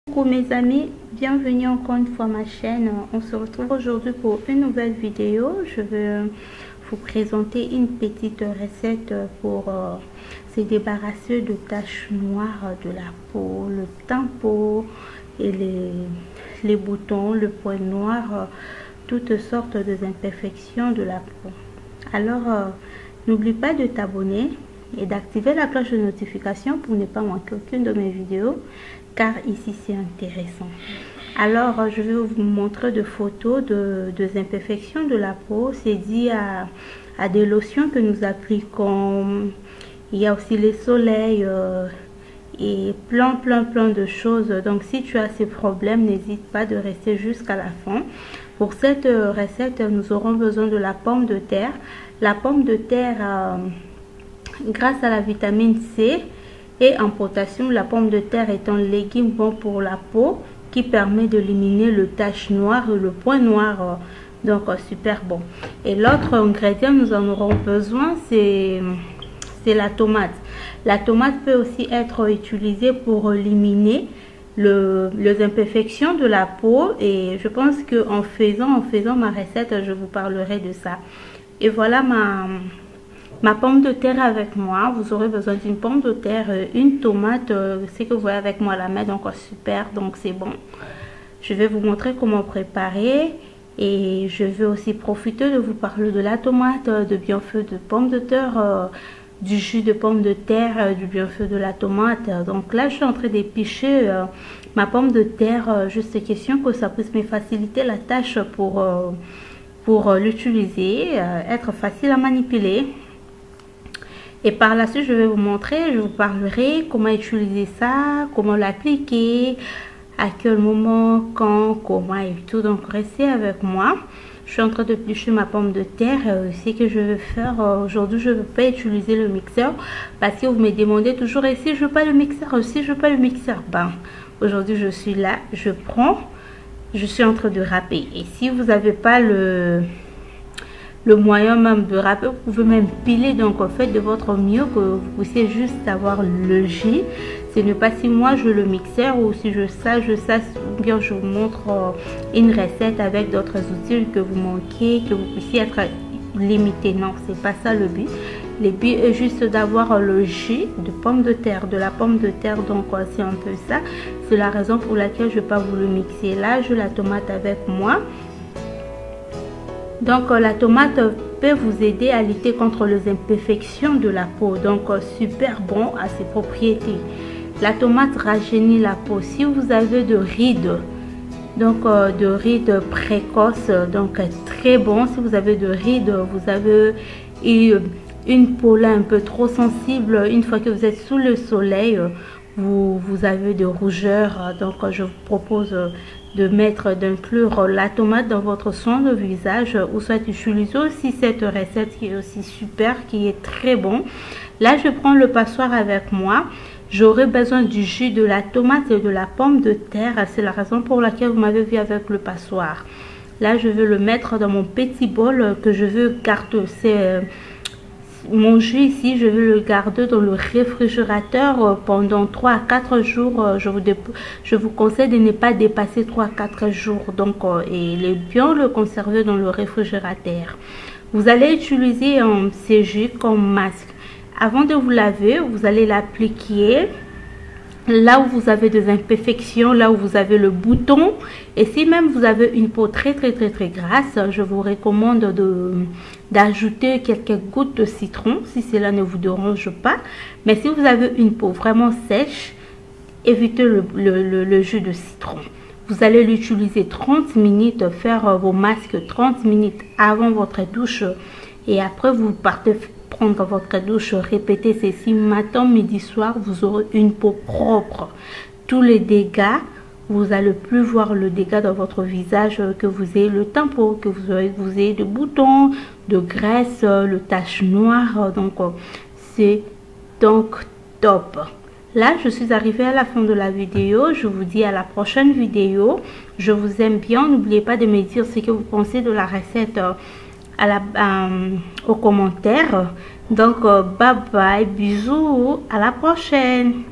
Coucou mes amis, bienvenue encore une fois à ma chaîne. On se retrouve aujourd'hui pour une nouvelle vidéo. Je vais vous présenter une petite recette pour se débarrasser de taches noires de la peau, le teint peau et les boutons, le poil noir, toutes sortes d'imperfections de la peau. Alors n'oublie pas de t'abonner et d'activer la cloche de notification pour ne pas manquer aucune de mes vidéos, car ici c'est intéressant. Alors je vais vous montrer des photos de imperfections de la peau. C'est dit à des lotions que nous appliquons. Il y a aussi les soleils et plein de choses. Donc si tu as ces problèmes, n'hésite pas de rester jusqu'à la fin. Pour cette recette, nous aurons besoin de la pomme de terre. La pomme de terre, grâce à la vitamine C et en potassium, la pomme de terre est un légume bon pour la peau qui permet d'éliminer le tache noire et le point noir. Donc super bon. Et l'autre ingrédient nous en aurons besoin, c'est la tomate. La tomate peut aussi être utilisée pour éliminer les imperfections de la peau, et je pense que en faisant ma recette, je vous parlerai de ça. Et voilà ma pomme de terre avec moi. Vous aurez besoin d'une pomme de terre, une tomate, c'est que vous voyez avec moi la main, donc super, donc c'est bon. Je vais vous montrer comment préparer, et je vais aussi profiter de vous parler de la tomate, de bienfaits de pomme de terre, du jus de pomme de terre, du bienfait de la tomate. Donc là je suis en train d'épicher ma pomme de terre, juste question que ça puisse me faciliter la tâche pour l'utiliser, être facile à manipuler. Et par la suite je vais vous montrer, je vous parlerai comment utiliser ça, comment l'appliquer, à quel moment, quand, comment et tout. Donc restez avec moi. Je suis en train de pêcher ma pomme de terre. Ce que je vais faire aujourd'hui, je ne veux pas utiliser le mixeur parce que vous me demandez toujours, et si je veux pas le mixeur, si je veux pas le mixeur, ben aujourd'hui je suis là, je prends, je suis en train de râper. Et si vous n'avez pas le moyen même de râper, vous pouvez même piler. Donc faites de votre mieux que vous puissiez juste avoir le jus. Ce n'est pas si moi je le mixeur ou si je sais, ou bien je vous montre une recette avec d'autres outils que vous manquez, que vous puissiez être limité. Non, c'est pas ça le but. Le but est juste d'avoir le jus de pomme de terre, de la pomme de terre. Donc c'est un peu ça. C'est la raison pour laquelle je ne vais pas vous le mixer. Là, j'ai la tomate avec moi. Donc la tomate peut vous aider à lutter contre les imperfections de la peau. Donc super bon à ses propriétés. La tomate rajeunit la peau. Si vous avez de rides, donc de rides précoces, donc très bon. Si vous avez de rides, vous avez une peau là un peu trop sensible, une fois que vous êtes sous le soleil, vous avez de rougeurs. Donc je vous propose d'inclure la tomate dans votre soin de visage, ou soit utiliser aussi cette recette qui est aussi super, qui est très bon. Là je prends le passoire avec moi. J'aurai besoin du jus de la tomate et de la pomme de terre. C'est la raison pour laquelle vous m'avez vu avec le passoire. Là je vais le mettre dans mon petit bol que je veux garder. C'est mon jus ici, je vais le garder dans le réfrigérateur pendant 3 à 4 jours. Je vous conseille de ne pas dépasser 3 à 4 jours. Donc, et bien le conserver dans le réfrigérateur. Vous allez utiliser ces jus comme masque. Avant de vous laver, vous allez l'appliquer là où vous avez des imperfections, là où vous avez le bouton. Et si même vous avez une peau très grasse, je vous recommande d'ajouter quelques gouttes de citron si cela ne vous dérange pas. Mais si vous avez une peau vraiment sèche, évitez le jus de citron. Vous allez l'utiliser 30 minutes, faire vos masques 30 minutes avant votre douche, et après vous partez prendre votre douche. Répétez ceci matin, midi, soir. Vous aurez une peau propre. Tous les dégâts, vous n'allez plus voir le dégât dans votre visage, que vous ayez le teint peau, que vous ayez des boutons, de graisse, le tache noire. Donc c'est donc top. Là je suis arrivée à la fin de la vidéo. Je vous dis à la prochaine vidéo. Je vous aime bien. N'oubliez pas de me dire ce que vous pensez de la recette aux commentaires. Donc bye bye, bisous, à la prochaine.